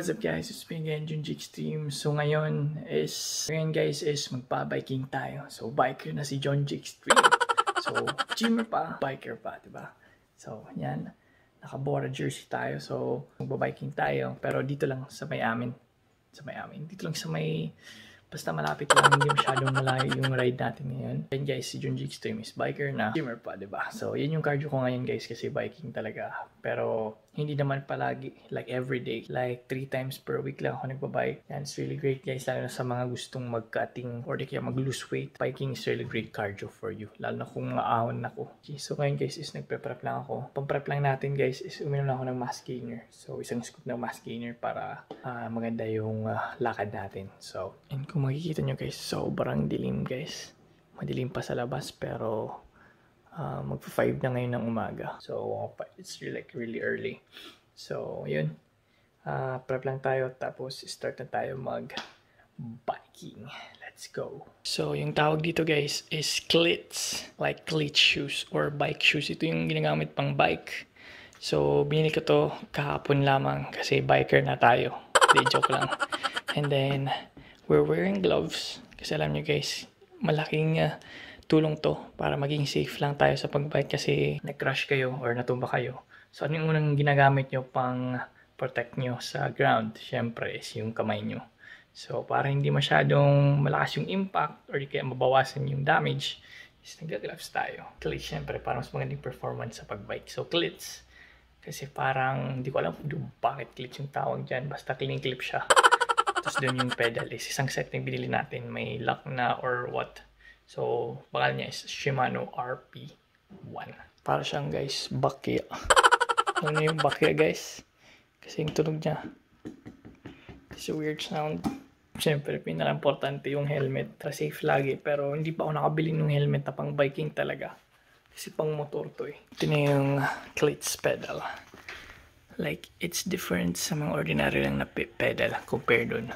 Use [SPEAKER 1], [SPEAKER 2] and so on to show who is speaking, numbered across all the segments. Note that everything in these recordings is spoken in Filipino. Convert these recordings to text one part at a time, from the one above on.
[SPEAKER 1] What's up guys, it's me again, Junji Extreme. So ngayon guys is magpa-biking tayo. So biker na si Junji Extreme. So gymmer pa, biker pa, diba? So yan, naka-Bora jersey tayo. So magpa-biking tayo, pero dito lang sa may amin. Dito lang sa may, basta malapit lang, hindi masyadong malayo yung ride natin ngayon. And guys, si Junji Extreme is biker na, gymmer pa, diba? So yan yung cardio ko ngayon guys, kasi biking talaga. Pero hindi naman palagi, like everyday, like 3 times per week lang ako nagbabike. And it's really great guys, lalo na sa mga gustong mag-cutting or di kaya mag-lose weight. Biking is really great cardio for you, lalo na kung maahon ako. Okay, so ngayon guys is nagpe-prep lang ako. Pang-prep lang natin guys is uminom lang ako ng mass gainer. So isang scoop ng mass gainer para maganda yung lakad natin. So, and kung makikita nyo guys, sobrang dilim guys. Madilim pa sa labas pero magpa-5 na ngayon ng umaga. So, it's really early. So, yun. Prep lang tayo. Tapos, start na tayo mag-biking. Let's go. So, yung tawag dito guys is cleats. Like cleat shoes or bike shoes. Ito yung ginagamit pang bike. So, binili ko to kahapon lamang kasi biker na tayo. Di, joke lang. And then, we're wearing gloves. Kasi alam nyo guys, malaking tulong to para maging safe lang tayo sa pagbike kasi nag-crash kayo or natumba kayo. So ano yung unang ginagamit nyo pang protect nyo sa ground? Syempre is yung kamay nyo. So para hindi masyadong malakas yung impact or di kaya mabawasan yung damage, is nag-gloves tayo. Cleats syempre para mas magandang performance sa pagbike. So cleats, kasi parang hindi ko alam kung bakit cleats yung tawag dyan. Basta clean clip siya. Tapos doon yung pedal is isang set yung binili natin. May lock na or what. So, bakal niya is Shimano RP1. Para siyang guys, bakya. Ano yung bakya guys? Kasi yung tunog niya. It's a weird sound. Siyempre, pinaka-importante yung helmet. Para safe lagi. Pero hindi pa ako nakabili ng helmet na pang biking talaga. Kasi pang motor to eh. Ito na yung cleats pedal. Like, it's different sa mga ordinary lang na pedal compare dun.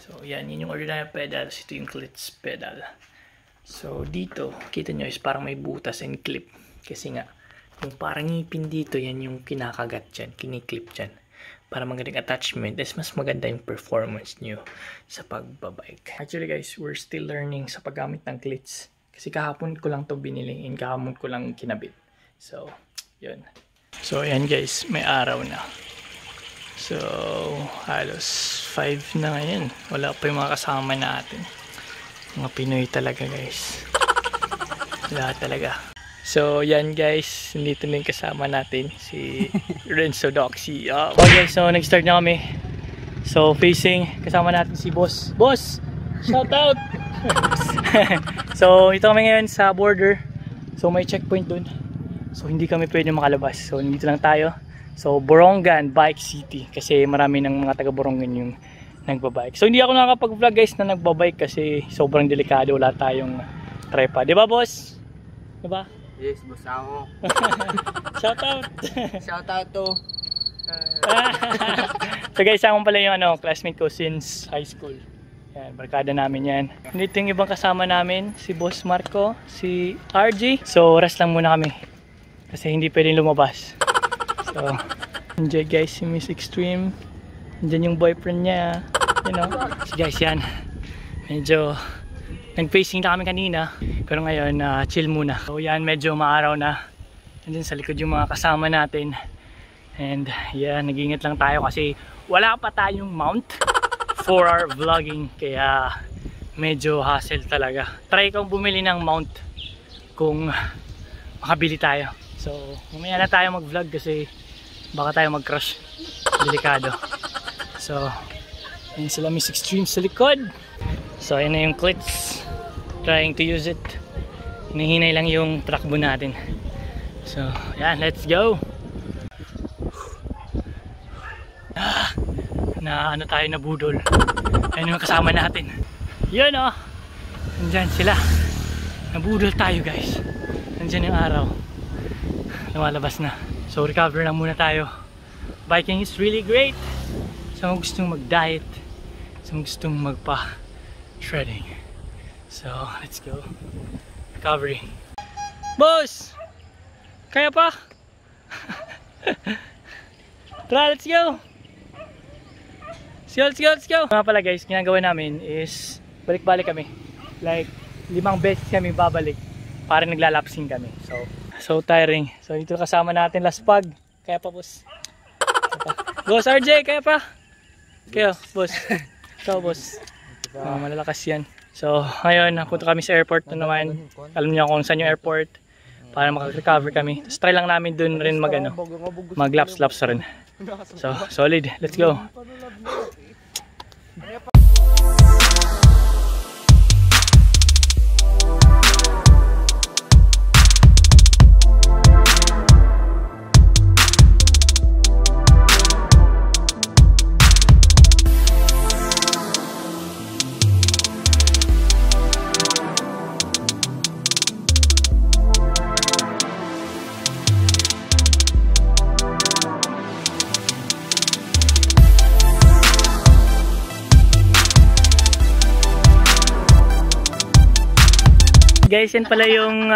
[SPEAKER 1] So, yan. Yun yung ordinary pedal. Ito yung cleats pedal. So, dito, kita nyo is parang may butas and clip. Kasi nga, yung parang ngipin dito, yan yung kinakagat dyan, kiniklip dyan. Para magandang attachment, is mas maganda yung performance nyo sa pagbabike. Actually guys, we're still learning sa paggamit ng cleats. Kasi kahapon ko lang to binili and kahapon ko lang kinabit. So, yun. So, yan guys, may araw na. So, halos 5 na ngayon. Wala pa yung mga kasama natin. Mga Pinoy talaga guys. Wala talaga. So yan guys, dito na yung kasama natin, si Renzo Doxy. Okay guys, so nag-start na kami. So facing, kasama natin si Boss. Boss! Shout out! So ito kami ngayon sa border. So may checkpoint dun. So hindi kami pwede makalabas. So dito lang tayo. So Borongan Bike City. Kasi marami ng mga taga Borongan yung nagbabike. So hindi ako nakakapag-vlog guys na nagbabike kasi sobrang delikado, wala tayong tripod. Diba boss? Diba?
[SPEAKER 2] Yes, boss ako.
[SPEAKER 1] Shout out!
[SPEAKER 2] Shout out to.
[SPEAKER 1] So guys, ako pala yung classmate ko since high school. Yan, barkada namin yan. Dito yung ibang kasama namin, si Boss Marco, si RG. So rest lang muna kami kasi hindi pwedeng lumabas. So enjoy guys si Miss Extreme. Diyan yung boyfriend niya, you know. So guys, yan. Medyo nag-facing na kami kanina. Pero ngayon, chill muna. So yan, medyo maaraw na. Andun sa likod yung mga kasama natin. And yan, nag-iingat lang tayo kasi wala pa tayong mount for our vlogging. Kaya medyo hassle talaga. Try kong bumili ng mount kung makabili tayo. So, mamaya na tayo mag-vlog kasi baka tayo mag-crush. Delikado. So, yun sila Miss Extreme sa likod. So, yun na yung cleats. Trying to use it. Hinihinay lang yung trackbo natin. So, yan. Let's go! Na ano tayo, nabudol. Ayun yung kasama natin. Yun oh! Nandyan sila. Nabudol tayo guys. Nandyan yung araw. Lumalabas na. So, recover lang muna tayo. Biking is really great. Sa mga gustong mag-diet, sa mga gustong magpa-shredding. So, let's go. Recovery. Boss! Kaya pa? Tara, let's go! Let's go! Mga pala guys, ginagawa namin is balik-balik kami. Like, 5 beses kami babalik para naglalapsing kami. So tiring. So dito kasama natin last pag. Kaya pa boss. Boss RJ, kaya pa? Kaya boss. Ikaw boss. Malalakas yan. So ngayon, napunta kami sa airport na naman. Alam niyo kung saan yung airport para makaka-recover kami. Tapos try lang namin dun rin mag-laps rin. So solid. Let's go. Guys, yan pala yung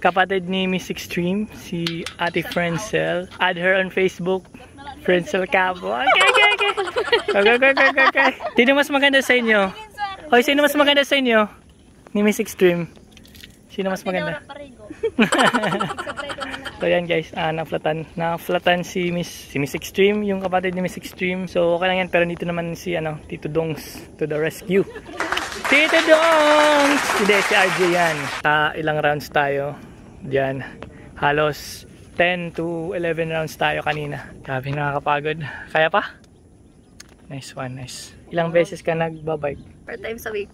[SPEAKER 1] kapatid ni Miss Extreme, si Ate Francel. Add her on Facebook, Francel Cabo. Okay. Sino mas maganda sa inyo? Hoy, sino mas maganda sa inyo? Ni Miss Extreme. Sino mas maganda? So yan guys, na-flatan si Miss Extreme, yung kapatid ni Miss Extreme. So okay lang yan, pero dito naman si Tito Dongs to the rescue. Tito Dongs! Hindi, si RJ yan. Ilang rounds tayo diyan. Halos 10 to 11 rounds tayo kanina. Grabe, nakakapagod. Kaya pa? Nice one, nice. Ilang beses ka nagbabike?
[SPEAKER 3] 4 times a week.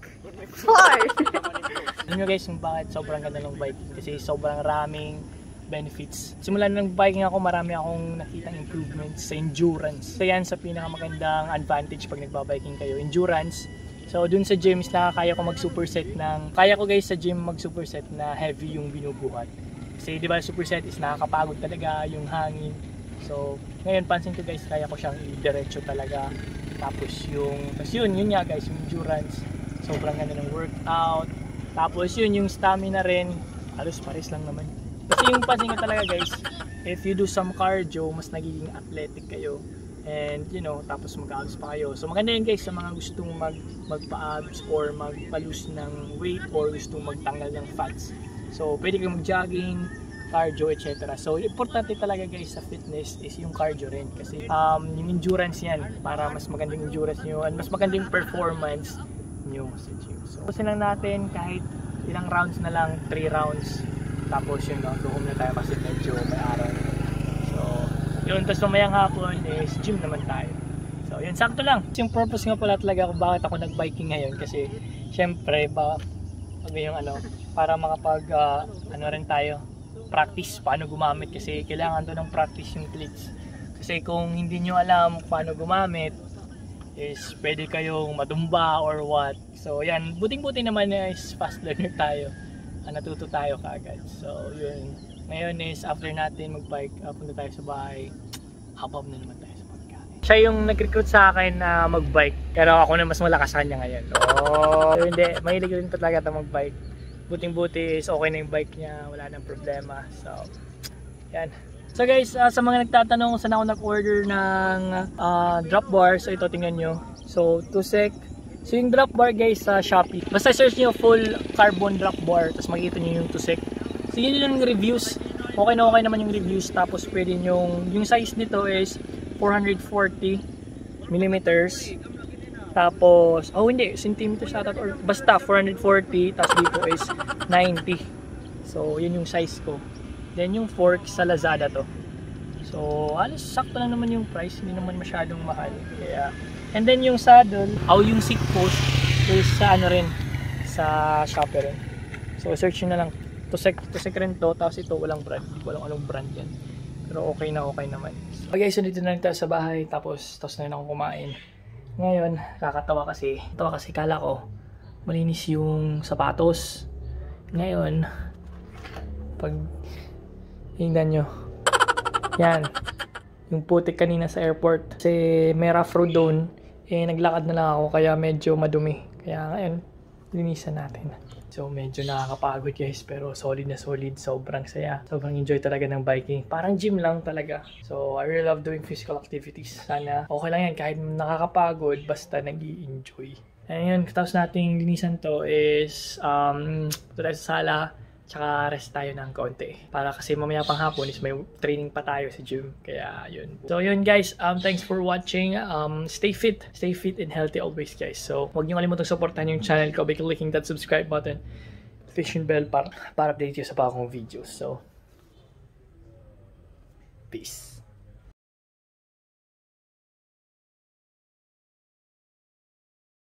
[SPEAKER 3] 4!
[SPEAKER 1] Alam nyo guys kung bakit sobrang ganda ng bike? Kasi sobrang raming benefits. Simula nang biking ako, marami akong nakitang improvements sa endurance. So yan sa pinakamagandang advantage pag nagbabiking kayo. Endurance. So dun sa gym is nakakaya ko mag-superset ng... Kaya ko guys sa gym mag-superset na heavy yung binubuhat. Kasi di ba superset is nakakapagod talaga yung hangin. So ngayon pansin ko guys, kaya ko siyang i-diretso talaga. Tapos yun nga guys, yung endurance. Sobrang ganda ng workout. Tapos yung stamina rin. Halos pares lang naman. Kasi yung pansin ko talaga guys, if you do some cardio, mas nagiging athletic kayo. And tapos mag-abs pa kayo. So maganda yun guys sa mga gustong magpa-abs or magpa-lose ng weight or gustong magtanggal ng fats. So pwede kang mag-jogging, cardio, etc. So importante talaga guys sa fitness is yung cardio rin. Kasi yung endurance yan, para mas magandang endurance nyo and mas magandang performance nyo sa gym. So kasi lang natin kahit ilang rounds na lang, 3 rounds. Tapos doon na tayo kasi medyo may araw. Yun, tapos mamayang hapon is gym naman tayo. So yun, sakto lang. Yung purpose nga pala talaga kung bakit ako nag-biking ngayon. Kasi syempre para makapag rin tayo, practice paano gumamit. Kasi kailangan to ng practice yung cleats. Kasi kung hindi nyo alam paano gumamit, is pwede kayong matumba or what. So yan, buting-buti naman is fast learner tayo. Natuto tayo kaagad. So yun. Ngayon is after natin mag-bike, punta tayo sa bahay, habab na naman tayo sa pagkain. Siya yung nag-recruit sa akin na mag-bike, pero ako na mas malakas sa kanya ngayon. So hindi, mahilig rin talaga ito mag-bike. Buting-buti is okay na yung bike niya, wala nang problema. So, yan. So guys, sa mga nagtatanong saan ako nag-order ng drop bar, so ito tingnan nyo. So, Tusek. So yung drop bar guys sa Shopee, basta search nyo full carbon drop bar, tapos makikita nyo yung Tusek. So yun yung reviews, okay naman yung reviews. Tapos pwede yung size nito is 440 millimeters. Tapos, hindi, centimeters ata or basta 440, tapos dito is 90. So yun yung size ko. Then yung fork sa Lazada to. So halos sakto lang naman yung price, hindi naman masyadong mahal. Kaya, and then yung saddle, yung seat post is sa sa Shopee rin. So search nyo na lang. Tusek rin to, tapos ito walang brand, walang anong brand yan, pero okay naman. So guys, so dito na lang tayo sa bahay, tapos na rin ako kumain. Ngayon, kakatawa kasi kala ko malinis yung sapatos. Ngayon, pag hinggan nyo, yan, yung putik kanina sa airport, kasi may rough road doon, naglakad na lang ako, kaya medyo madumi. Kaya ngayon, linisan natin. So medyo nakakapagod guys, pero solid na solid, sobrang saya. Sobrang enjoy talaga ng biking. Parang gym lang talaga. So I really love doing physical activities. Sana okay lang yan kahit nakakapagod, basta nag-i-enjoy. And yun, tapos nating linisan to is ito tayo sa sala, tsaka rest tayo ng konti. Para kasi mamaya pang hapon is may training pa tayo sa gym. Kaya yun. So yun guys, thanks for watching. Stay fit and healthy always guys. So huwag niyo kalimutang supportahan yung channel ko by clicking that subscribe button, notification bell para update kayo sa bagong videos. So peace.